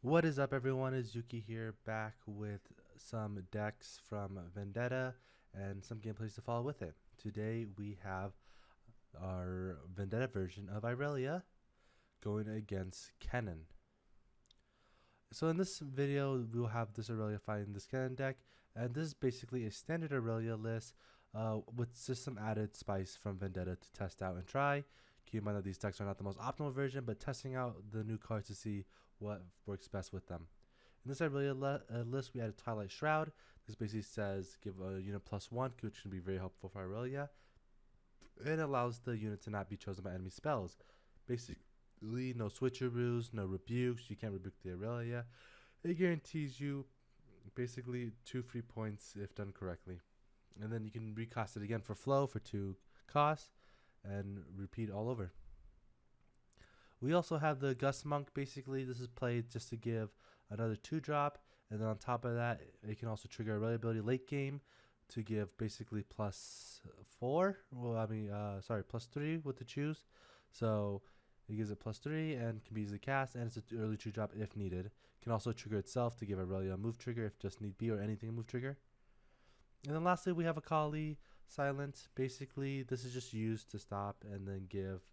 What is up, everyone? It's Yuki here, back with some decks from Vendetta and some gameplays to follow with it. Today we have our Vendetta version of Irelia going against Kennen. So in this video, we'll have this Irelia fighting this Kennen deck, and this is basically a standard Irelia list with just some added spice from Vendetta to test out and try. Keep in mind that these decks are not the most optimal version, but testing out the new cards to see what works best with them. In this Irelia list, we added Twilight Shroud. This basically says give a unit +1, which can be very helpful for Irelia. It allows the unit to not be chosen by enemy spells. Basically, no switcheroos, no rebukes. You can't rebuke the Irelia. It guarantees you basically 2 free points if done correctly. And then you can recast it again for flow for 2 costs and repeat all over. We also have the Gust Monk. Basically, this is played just to give another 2-drop, and then on top of that, it can also trigger a reliability late game to give basically +4. +3 with the choose. So it gives it +3 and can be easily cast, and it's an early 2-drop if needed. Can also trigger itself to give Irelia a move trigger if just need be, or anything a move trigger. And then lastly, we have a Kali Silent. Basically, this is just used to stop and then give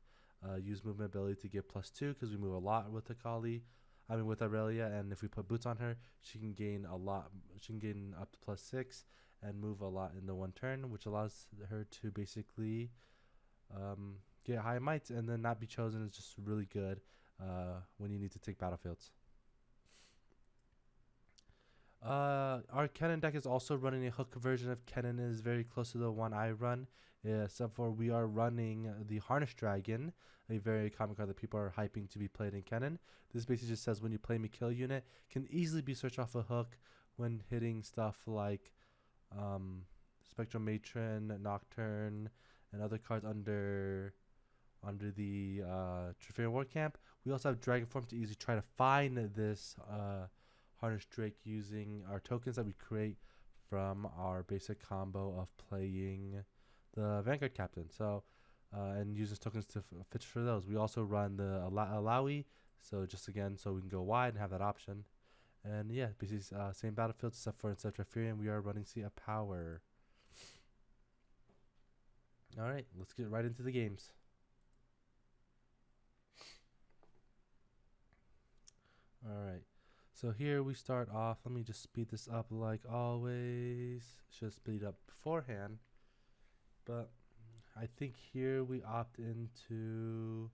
use movement ability to give +2 because we move a lot with the Kali. With Irelia, and if we put boots on her, she can gain a lot. She can gain up to +6 and move a lot in the one turn, which allows her to basically get high might and then not be chosen is just really good when you need to take battlefields. Our Kennen deck is also running a hook version of Kennen. Is very close to the one I run, except for we are running the Harness Dragon, a very common card that people are hyping to be played in Kennen. This basically just says when you play me kill unit, can easily be searched off a hook when hitting stuff like Spectral Matron, Nocturne, and other cards under the Trifarian War Camp. We also have Dragon Form to easily try to find this Harness Drake using our tokens that we create from our basic combo of playing the Vanguard Captain. So, and uses tokens to fish for those. We also run the Alawi, so just again, so we can go wide and have that option. And yeah, basically same battlefield except for instead of Trifarian, we are running Sea of Power. All right, let's get right into the games. All right. So here we start off. Let me just speed this up like always. Should speed up beforehand. But I think here we opt into...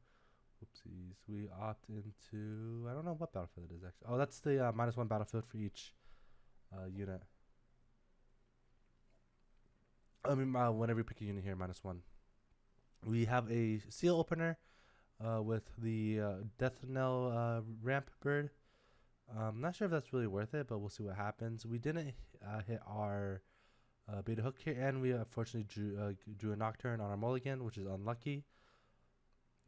Whoopsies. We opt into... I don't know what battlefield it is, actually. Oh, that's the -1 battlefield for each unit. Whenever you pick a unit here, -1. We have a seal opener with the Death Knell ramp bird. I'm not sure if that's really worth it, but we'll see what happens. We didn't hit our beta hook here, and we unfortunately drew a Nocturne on our mulligan, which is unlucky.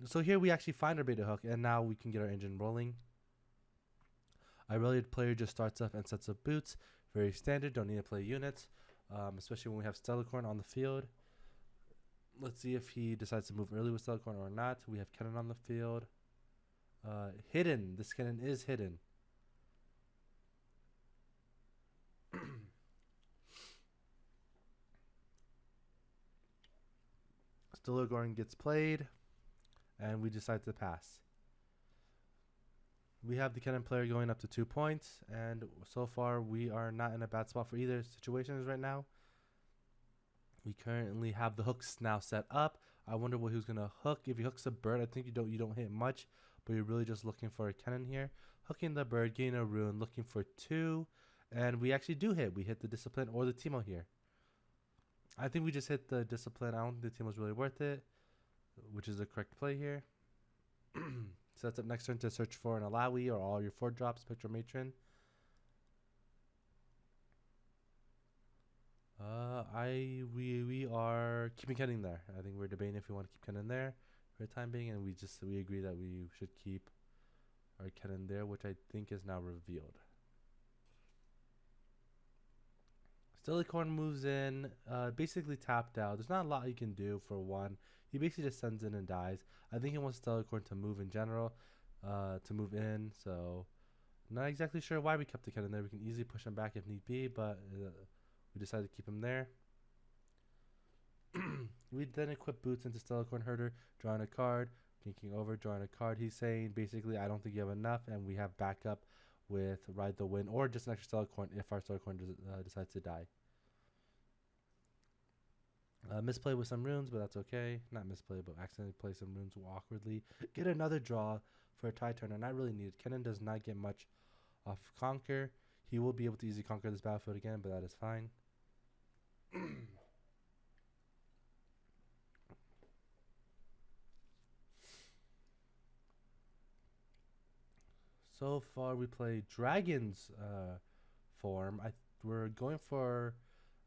So here we actually find our beta hook, and now we can get our engine rolling. Irelia player just starts up and sets up boots. Very standard, don't need to play units, especially when we have Stellarcorn on the field. Let's see if he decides to move early with Stellarcorn or not. We have Kennen on the field. Hidden. This Kennen is hidden. Stellarcorn gets played, and we decide to pass. We have the Kennen player going up to 2 points, and so far we are not in a bad spot for either situations right now. We currently have the hooks now set up. I wonder what who's gonna hook. If he hooks a bird, I think you don't hit much, but you're really just looking for a Kennen here. Hooking the bird, getting a rune, looking for 2, and we actually do hit. We hit the Discipline or the Teemo here. I think we just hit the Discipline. I don't think the Teemo was really worth it, which is the correct play here. Sets up next turn to search for an Alawi or all your 4-drops, Spectral Matron. We are keeping Kennen there. I think we're debating if we want to keep Kennen there for the time being, and we agree that we should keep our Kennen there, which I think is now revealed. Stellarcorn moves in, basically tapped out. There's not a lot you can do for one. He basically just sends in and dies. I think he wants Stellarcorn to move in general, to move in. So Not exactly sure why we kept the Kennen there. We can easily push him back if need be, but we decided to keep him there. We then equip Boots into Stellarcorn Herder, drawing a card, thinking over, drawing a card. He's saying basically, I don't think you have enough, and we have backup with Ride the Wind or just an extra Stellarcorn if our Stellarcorn decides to die. Misplay with some runes, but that's okay. Not misplay, but accidentally play some runes awkwardly. Get another draw for a tie turner. Not really needed. Kennen does not get much off Conquer. He will be able to easily conquer this battlefield again, but that is fine. So far, we play Dragon's form. We're going for.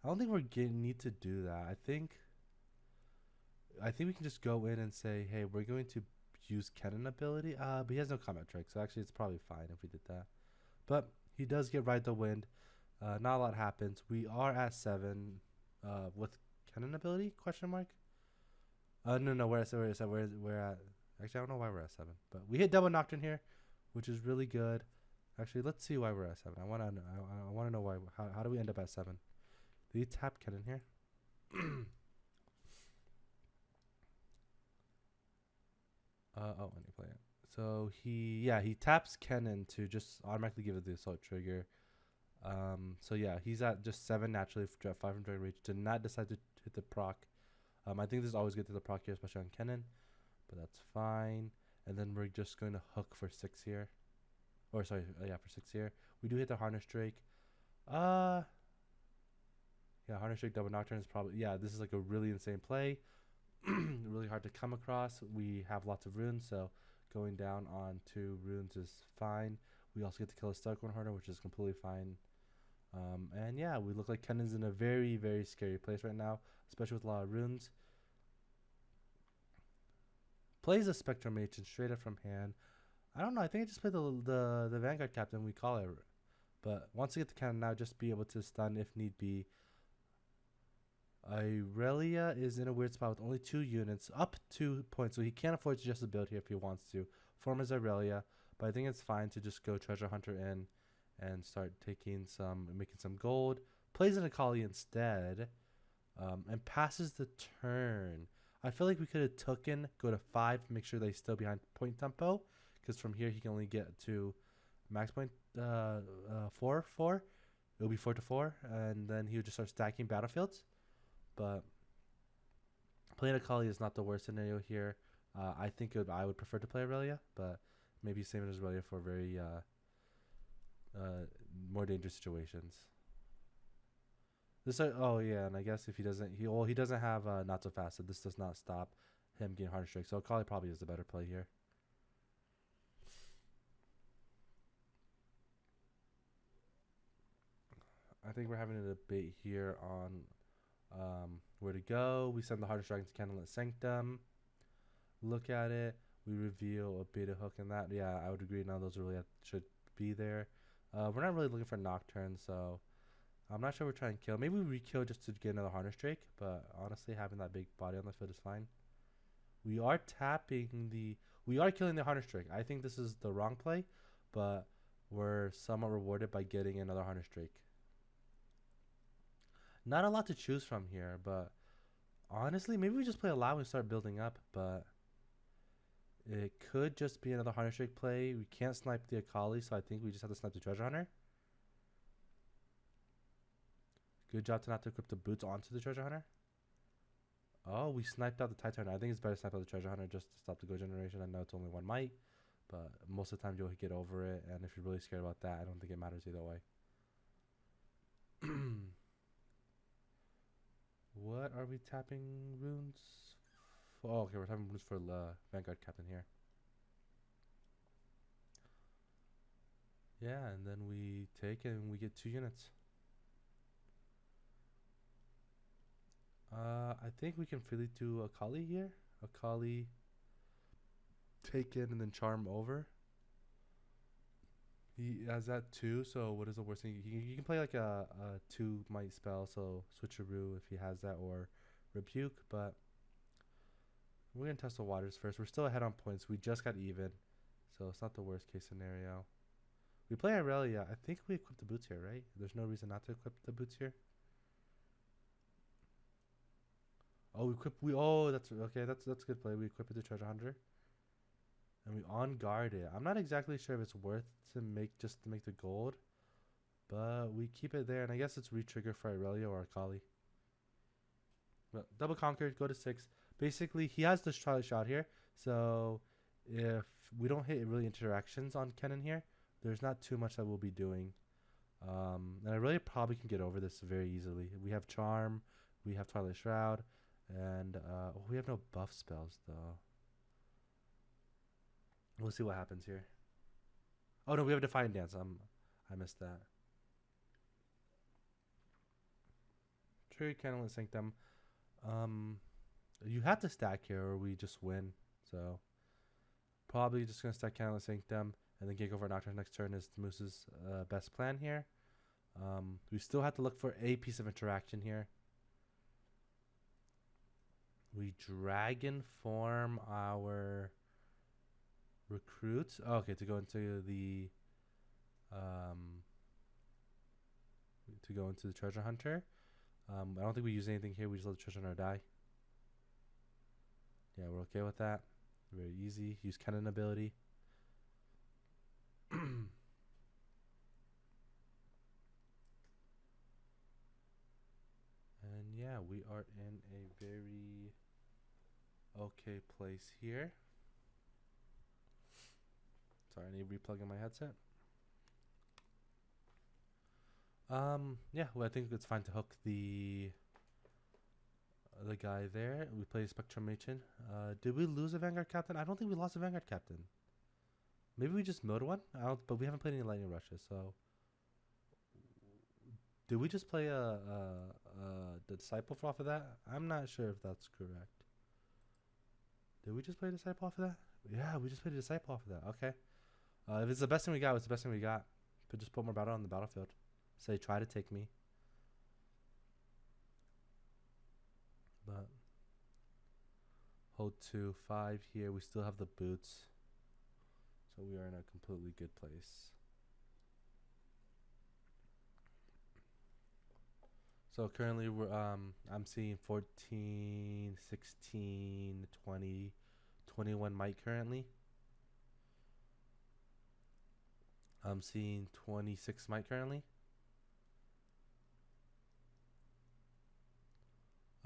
I don't think need to do that. I think we can just go in and say, hey, we're going to use Kennen ability. But he has no combat trick, so actually it's probably fine if we did that. But he does get Ride the Wind. Not a lot happens. We are at 7 with Kennen ability, question mark? No, we're at. Actually, I don't know why we're at 7. But we hit double Nocturne here, which is really good. Actually, let's see why we're at 7. I want to know why. How do we end up at 7? Did he tap Kennen here? Let me play it. So he taps Kennen to just automatically give it the assault trigger. So yeah, he's at just 7 naturally for 5 from Dragon Rage. Did not decide to hit the proc. I think this is always good to the proc here, especially on Kennen, but that's fine. And then we're just going to hook for 6 here. Or sorry, for 6 here. We do hit the Harness Drake. Yeah, Harness Drake double Nocturne is probably, this is like a really insane play. Really hard to come across. We have lots of runes, so going down on 2 runes is fine. We also get to kill a Stellarcorn Herder, which is completely fine. And yeah, we look like Kennen's in a very, very scary place right now, especially with a lot of runes. Plays a Spectrum Agent straight up from hand. I don't know. I think I just played the Vanguard Captain, we call it. But once we get the Kennen now, just be able to stun if need be. Irelia is in a weird spot with only 2 units, up 2 points, so he can't afford to just build here if he wants to. Form is Irelia, but I think it's fine to just go Treasure Hunter in and start making some gold. Plays an Akali instead, and passes the turn. I feel like we could have taken, go to 5, make sure they still behind point tempo, because from here he can only get to max point 4. It'll be 4 to 4, and then he would just start stacking battlefields. But playing Akali is not the worst scenario here. I think I would prefer to play Irelia, but maybe saving Irelia for very more dangerous situations. And I guess if he doesn't have not so fast, so this does not stop him getting Harness Drake. So Akali probably is the better play here. I think we're having a debate here on where to go. We send the Harness Dragon to Candlelit Sanctum. Look at it. We reveal a beta hook in that. Yeah, I would agree. None of those really should be there. We're not really looking for Nocturne, so I'm not sure we're trying to kill. Maybe we re-kill just to get another Harness Drake, but honestly, having that big body on the field is fine. We are killing the Harness Drake. I think this is the wrong play, but we're somewhat rewarded by getting another Harness Drake. Not a lot to choose from here, but honestly, maybe we just play Allow and start building up, but it could just be another Harness Drake play. We can't snipe the Akali, so I think we just have to snipe the Treasure Hunter. Good job to not to equip the boots onto the Treasure Hunter. Oh, we sniped out the Titan. I think it's better to snipe out the Treasure Hunter just to stop the Go generation. I know it's only 1 might, but most of the time you'll get over it, and if you're really scared about that, I don't think it matters either way. What are we tapping runes? Oh, okay, we're tapping runes for Vanguard Captain here. Yeah, and then we take it and we get 2 units. I think we can freely do Akali here. Akali, take it and then charm over. He has that too, so what is the worst thing? You can play like a 2 might spell, so switcheroo if he has that, or rebuke, but we're going to test the waters first. We're still ahead on points. We just got even, so it's not the worst case scenario. We play Irelia. I think we equip the boots here, right? There's no reason not to equip the boots here. Oh, we equip. That's okay. That's good play. We equip it to treasure hunter, and we on guard it. I'm not exactly sure if it's worth to make just to make the gold, but we keep it there, and I guess it's re-trigger for Irelia or Akali. But double conquered, go to 6. Basically, he has this Twilight Shot here, so if we don't hit really interactions on Kennen here, there's not too much that we'll be doing. And I really probably can get over this very easily. We have Charm, we have Twilight Shroud, and we have no buff spells though. We'll see what happens here. Oh no, we have Defiant Dance. I missed that. True, Candlelit Sanctum. You have to stack here or we just win. So probably just gonna stack Candlelit Sanctum and then gank over Nocturne next turn is Moose's best plan here. We still have to look for a piece of interaction here. We dragon form our recruits. Oh, okay, to go into the treasure hunter. I don't think we use anything here. We just let the treasure hunter die. Yeah, we're okay with that. Very easy. Use Kennen ability. And yeah, we are in a very okay place here. Sorry, I need to replug in my headset. Yeah, well, I think it's fine to hook the guy there. We play Spectrum Matron. Did we lose a Vanguard Captain? I don't think we lost a Vanguard Captain. Maybe we just milled one. But we haven't played any Lightning Rushes, so. Did we just play the Disciple off of that? I'm not sure if that's correct. Did we just play Disciple off of that? Yeah, we just played a Disciple off of that. Okay. If it's the best thing we got, it's the best thing we got. But just put more battle on the battlefield. Say, try to take me. But hold 2-5 here. We still have the boots. So we are in a completely good place. So currently we're I'm seeing 14, 16, 20, 21 might currently. I'm seeing 26 might currently.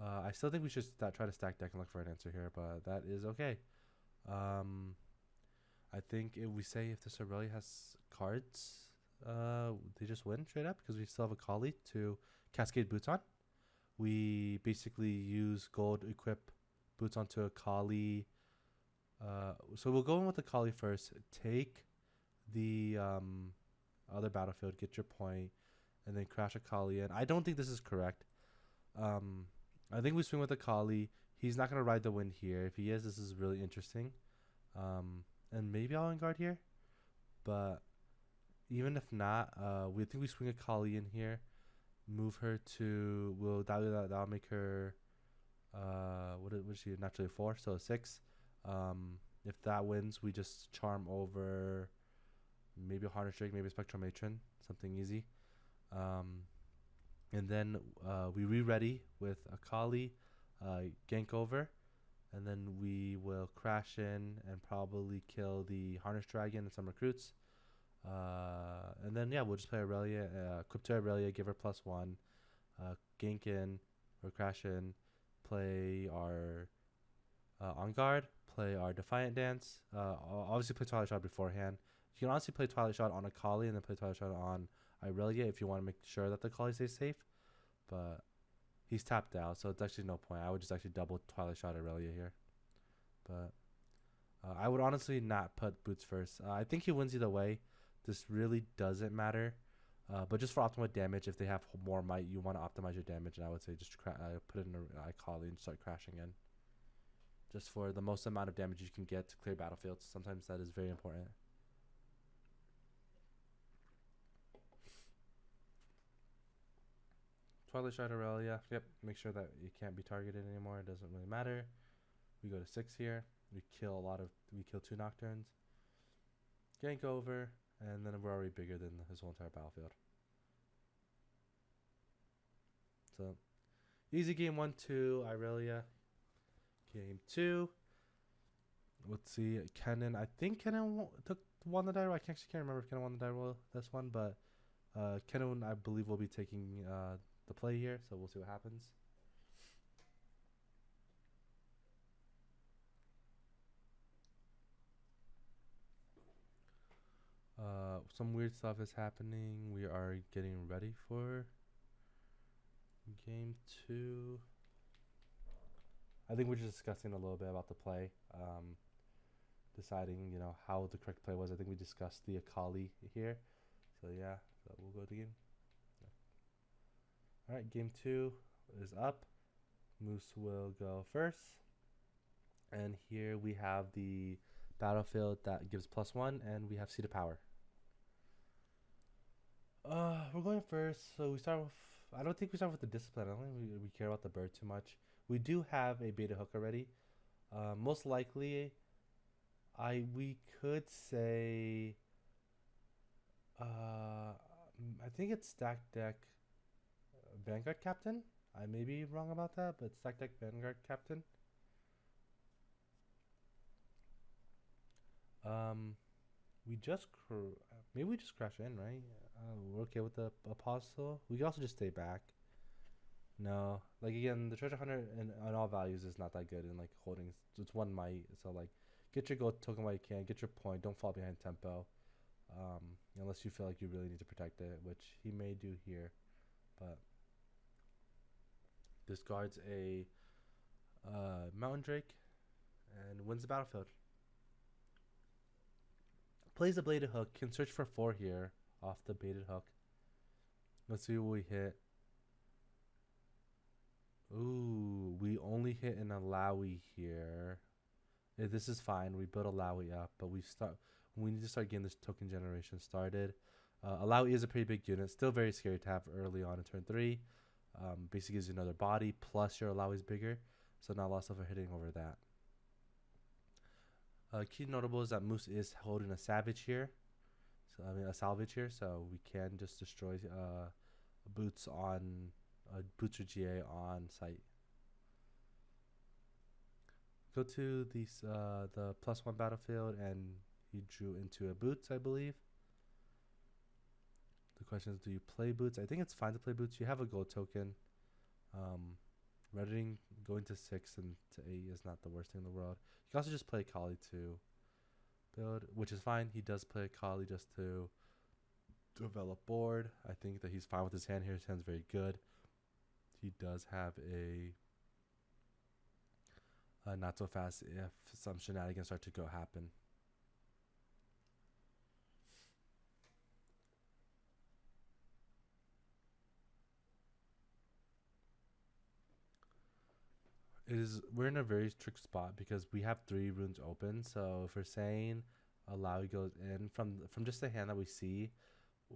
I still think we should try to stack deck and look for an answer here, but that is okay. I think if we say if this Irelia has cards, they just win straight up because we still have a Kali to cascade boots on. We basically use gold equip boots onto a Kali. So we'll go in with the Kali first. Take the other battlefield, get your point, and then crash a Kali in. I don't think this is correct. I think we swing with the Kali. He's not going to ride the wind here. If he is, this is really interesting. And maybe I'll guard here. But even if not, we think we swing a Kali in here. Move her to... That'll make her... what is she? Naturally 4, so 6. If that wins, we just charm over maybe a Harness Drake, maybe a Spectral Matron. Something easy. And then we re-ready with a Kali, gank over, and then we will crash in and probably kill the Harness Dragon and some recruits. And then, yeah, we'll just play Irelia, equip to Irelia, give her +1, gank in, or crash in, play our On Guard, play our Defiant Dance, obviously play Twilight Shot beforehand. You can honestly play Twilight Shot on a Kali and then play Twilight Shot on Irelia if you want to make sure that the Kali stays safe, but he's tapped out, so it's actually no point. I would just actually double Twilight Shot Irelia here, but I would honestly not put boots first. I think he wins either way. This really doesn't matter, but just for optimal damage, if they have more might, you want to optimize your damage, and I would say just put it in a Kali and start crashing in, just for the most amount of damage you can get to clear battlefields. Sometimes that is very important. Twilight Shot Irelia. Yep, make sure that it can't be targeted anymore. It doesn't really matter. We go to 6 here. We kill 2 Nocturnes. Gank over, And then we're already bigger than his whole entire battlefield. So, easy game 1, 2, Irelia. Game 2. Let's see, Kennen. I think Kennen won the die roll. I actually can't remember if Kennen won the die roll this one, but Kennen, I believe, will be taking the play here, so we'll see what happens. Some weird stuff is happening. We are getting ready for game 2. I think we're just discussing a little bit about the play, deciding, how the correct play was. I think we discussed the Akali here. So yeah, so we'll go to game. Yeah. All right, game 2 is up. Moose will go first. And here we have the battlefield that gives +1, and we have Seat of Power. We're going first, so we start with. I don't think we start with the discipline. I don't think we care about the bird too much. We do have a beta hook already. Most likely, we could say. I think it's stack deck Vanguard Captain. I may be wrong about that, but stack deck Vanguard Captain. We just maybe we just crash in, right? We're okay with the apostle. We can also just stay back. No, like again, the treasure hunter on all values is not that good in like holding. It's one might, so like get your gold token while you can, get your point. Don't fall behind tempo, unless you feel like you really need to protect it, which he may do here. But discards a mountain drake and wins the battlefield. Plays a bladed hook, can search for 4 here off the baited hook. Let's see what we hit. Ooh, we only hit an Alawi here. This is fine. We build Alawi up, but we need to start getting this token generation started. Alawi is a pretty big unit. Still very scary to have early on in turn 3. Basically gives you another body, plus your Alawi is bigger. So not a lot of stuff are hitting over that. Key notable is that Moose is holding a savage here. So a salvage here, so we can just destroy boots or GA on site. Go to the +1 battlefield, and he drew into a boots, I believe. The question is, do you play boots? I think it's fine to play boots. You have a gold token. Redding going to 6 and to 8 is not the worst thing in the world. You can also just play Kali to build, which is fine. He does play Kali just to develop board. I think that he's fine with his hand here. His hand's very good. He does have a not so fast if some shenanigans start to happen. We're in a very tricky spot because we have 3 runes open. So if we're saying Alawi goes in from just the hand that we see,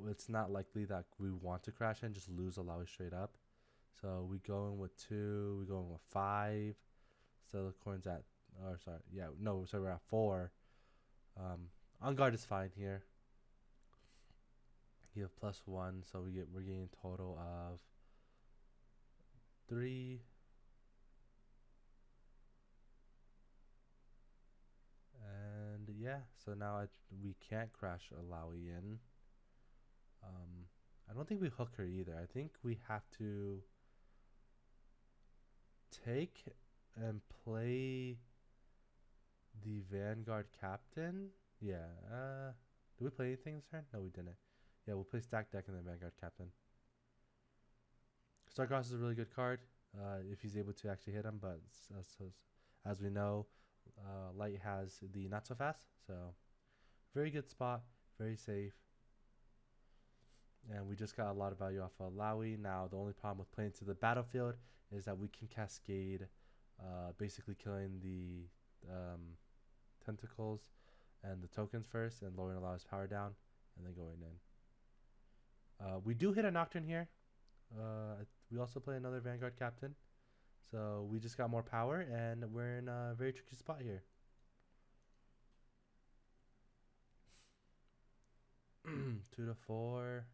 it's not likely that we want to crash in, just lose Alawi straight up. So we go in with 2, we go in with 5. So the coin's at, we're at 4. On guard is fine here. You have +1, so we're getting a total of 3. And yeah, so now we can't crash Alawi in. I don't think we hook her either. I think we have to take and play the Vanguard Captain. Yeah. Did we play anything this turn? No, we didn't. Yeah, we'll play Stack Deck and then Vanguard Captain. Starcross is a really good card if he's able to actually hit him, but as we know, Light has the not so fast, so very good spot, very safe. And we just got a lot of value off of Alawi. Now the only problem with playing to the battlefield is that we can cascade, basically killing the tentacles and the tokens first and lowering Alawi's power down and then going in. We do hit a Nocturne here. We also play another Vanguard Captain. So we just got more power and we're in a very tricky spot here. 2 to 4.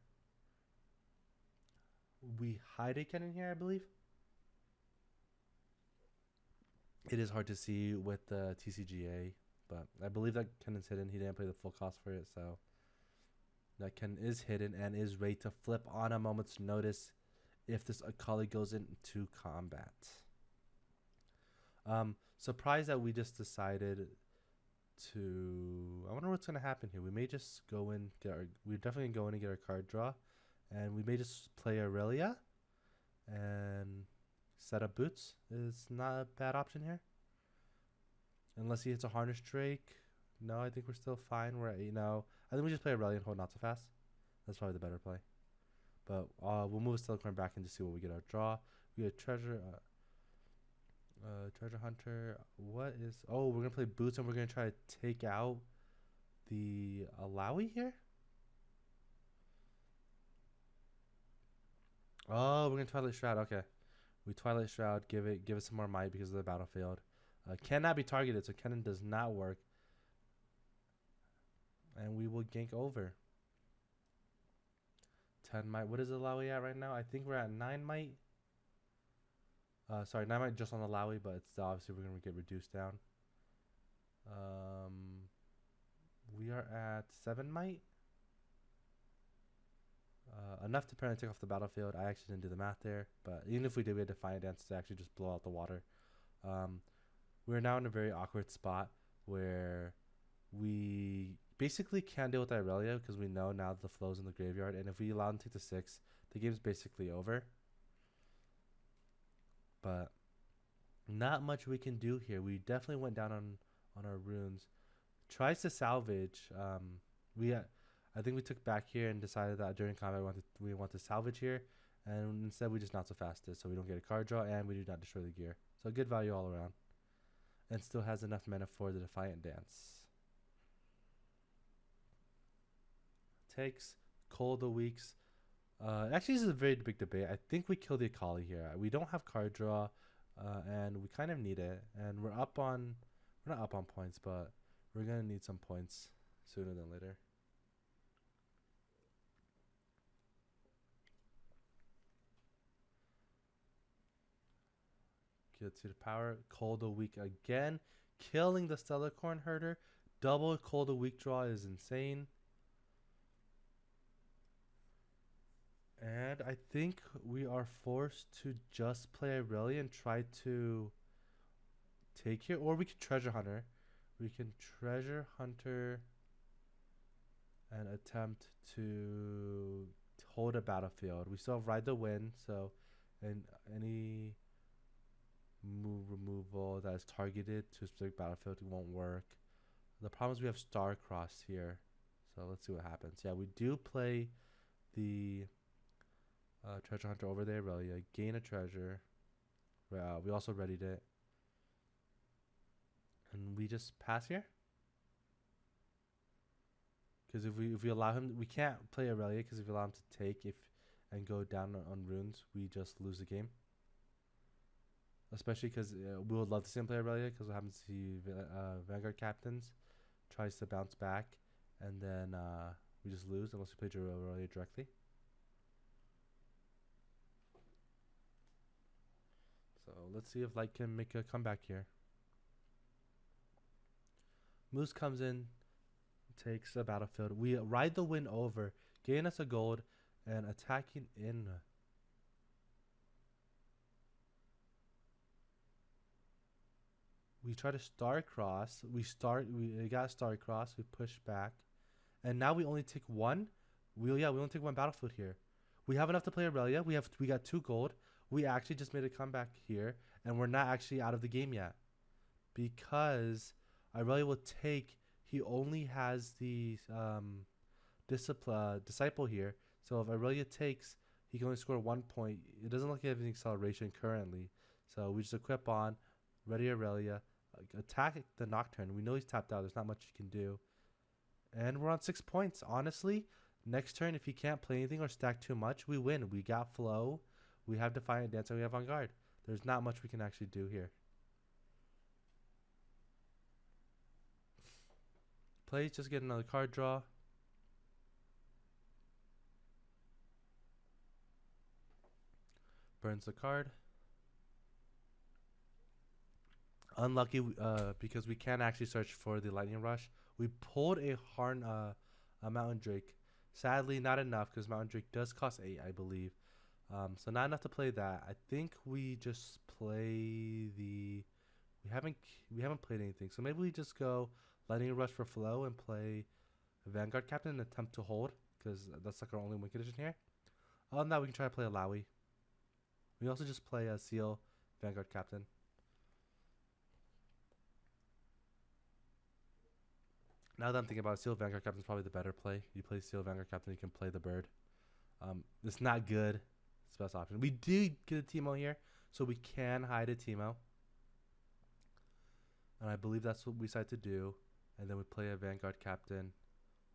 We hide a Kennen here, I believe. It is hard to see with the TCGA, but I believe that Kennen's hidden. He didn't play the full cost for it, so that Kennen is hidden and is ready to flip on a moment's notice if this Akali goes into combat. Surprised that we just decided to... I wonder what's going to happen here. We may just go in, we're definitely going to go in and get our card draw, and we may just play Irelia and set up boots. Is not a bad option here. Unless he hits a Harness Drake. No, I think we're still fine. We're at 8 now. I think we just play Irelia and hold not so fast. That's probably the better play. But we'll move a Stelicorn back in to see what we get our draw. We get Treasure Hunter. What is... Oh, we're going to play Boots and we're going to try to take out the Alawi here? Oh, we're going to Twilight Shroud. Okay. We Twilight Shroud. Give it some more might because of the battlefield. Cannot be targeted, so Kennen does not work. And we will gank over. 10 might. What is Alawi at right now? I think we're at 9 might. Sorry, 9 might just on Alawi, but it's obviously we're going to get reduced down. We are at 7 might. Enough to apparently take off the battlefield. I actually didn't do the math there, but even if we did, we had Defiant Dance to actually just blow out the water. We're now in a very awkward spot where we basically can't deal with Irelia because we know now the flow's in the graveyard, and if we allow him to take the 6, the game's basically over. But not much we can do here. We definitely went down on our runes. Tries to salvage. I think we took back here and decided that during combat we want to salvage here, and instead we just not so fast it, so we don't get a card draw and we do not destroy the gear. So good value all around, and still has enough mana for the Defiant Dance. Takes Cold the Weeks. Actually, this is a very big debate. I think we kill the Akali here. We don't have card draw, and we kind of need it. And we're not up on points, but we're gonna need some points sooner than later. Get to the power. Cold a Week again, killing the Stelicorn Herder. Double Cold a Week draw is insane. And I think we are forced to just play Irelia and try to take here. Or we can Treasure Hunter. We can Treasure Hunter and attempt to hold a battlefield. We still have Ride the Wind, so and any move removal that is targeted to a specific battlefield won't work. The problem is we have Starcross here. So let's see what happens. Yeah, we do play the... Treasure Hunter over there, Irelia. Gain a treasure. We also readied it. And we just pass here? Because if we allow him... We can't play Irelia because if we allow him to take and go down on runes, we just lose the game. Especially because we would love to see him play Irelia because what happens to Vanguard Captains tries to bounce back and then we just lose unless we play Irelia directly. So let's see if Light can make a comeback here. Moose comes in, takes a battlefield. We Ride the Wind over, gain us a gold, and attacking in. We try to Starcross. We got Starcross. We push back, and now we only take one. We only take one battlefield here. We have enough to play Irelia. We got 2 gold. We actually just made a comeback here, and we're not actually out of the game yet because Irelia will take. He only has the Disciple here, so if Irelia takes, he can only score 1 point. It doesn't look like he has any acceleration currently, so we just equip on, ready Irelia, attack the Nocturne. We know he's tapped out. There's not much he can do, and we're on 6 points. Honestly, next turn, if he can't play anything or stack too much, we win. We got flow. We have Defiant Dance and we have On Guard. There's not much we can actually do here. Plays just get another card draw. Burns the card. Unlucky because we can't actually search for the Lightning Rush. We pulled a Mountain Drake. Sadly, not enough because Mountain Drake does cost 8, I believe. So not enough to play that. I think we just play the. We haven't played anything, so maybe we just go Lightning Rush for flow and play Vanguard Captain and attempt to hold because that's like our only win condition here. Other than that, we can try to play a Lowy. We also just play a Seal Vanguard Captain. Now that I'm thinking about it, Seal Vanguard Captain is probably the better play. You play Seal Vanguard Captain, you can play the bird. It's not good. It's the best option. We do get a Teemo here, so we can hide a Teemo. And I believe that's what we decide to do. And then we play a Vanguard Captain,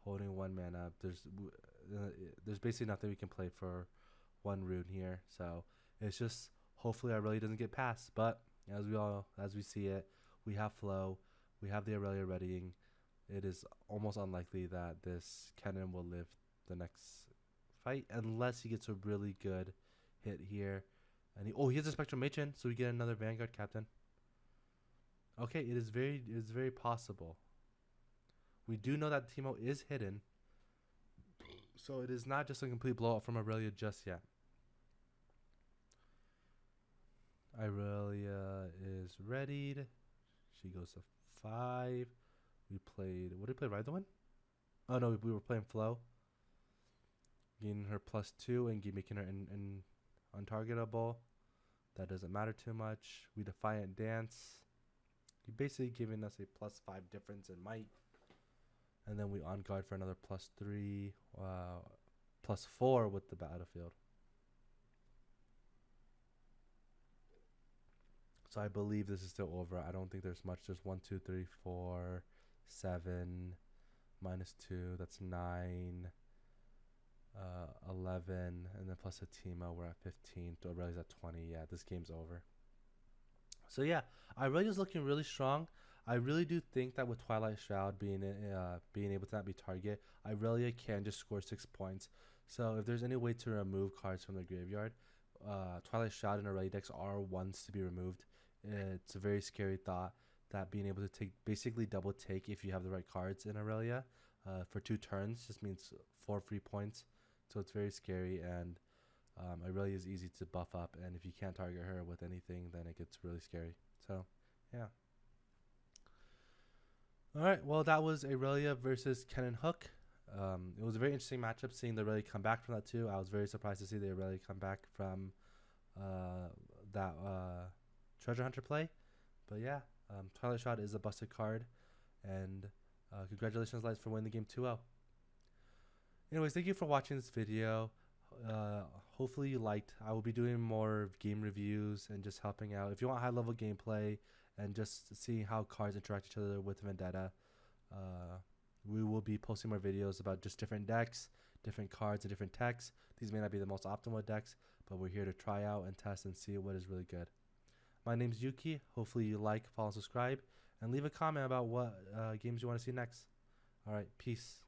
holding 1 mana. There's basically nothing we can play for 1 rune here. So it's just hopefully Irelia doesn't get past. But as we see it, we have flow. We have the Irelia readying. It is almost unlikely that this Kennen will live the next fight unless he gets a really good hit here. And he has a Spectral Matron, so we get another Vanguard Captain. Okay, it is very possible. We do know that Teemo is hidden, so it is not just a complete blowout from Irelia just yet. Irelia is readied. She goes to 5. We played. What did we play? Ride the Wind? Oh no, we were playing Flow. Gaining her +2 and making her untargetable. That doesn't matter too much. We Defiant Dance. You're basically giving us a +5 difference in might. And then we on guard for another +3, +4 with the battlefield. So I believe this is still over. I don't think there's much. There's 1, 2, 3, 4, 7, -2. That's 9, 11, and then plus a Teemo. We're at 15. Aurelia's at 20. Yeah, this game's over. So yeah, Irelia's looking really strong. I really do think that with Twilight Shroud being able to not be target, Irelia can just score 6 points. So if there's any way to remove cards from the graveyard, Twilight Shroud and Irelia decks are ones to be removed. It's a very scary thought that being able to take basically double take if you have the right cards in Irelia for 2 turns just means 4 free points. So it's very scary, and Irelia is easy to buff up, and if you can't target her with anything, then it gets really scary. So yeah. Alright, well that was Irelia versus Kennen Hook. It was a very interesting matchup seeing the Irelia come back from that too. I was very surprised to see the Irelia come back from that Treasure Hunter play. But yeah, Twilight Shroud is a busted card, and congratulations Lights for winning the game 2-0. Anyways, thank you for watching this video. Hopefully you liked. I will be doing more game reviews and just helping out. If you want high level gameplay and just seeing how cards interact each other with Vendetta, we will be posting more videos about just different decks, different cards, and different techs. These may not be the most optimal decks, but we're here to try out and test and see what is really good. My name's Yuki. Hopefully you like, follow, and subscribe, and leave a comment about what games you want to see next. Alright, peace.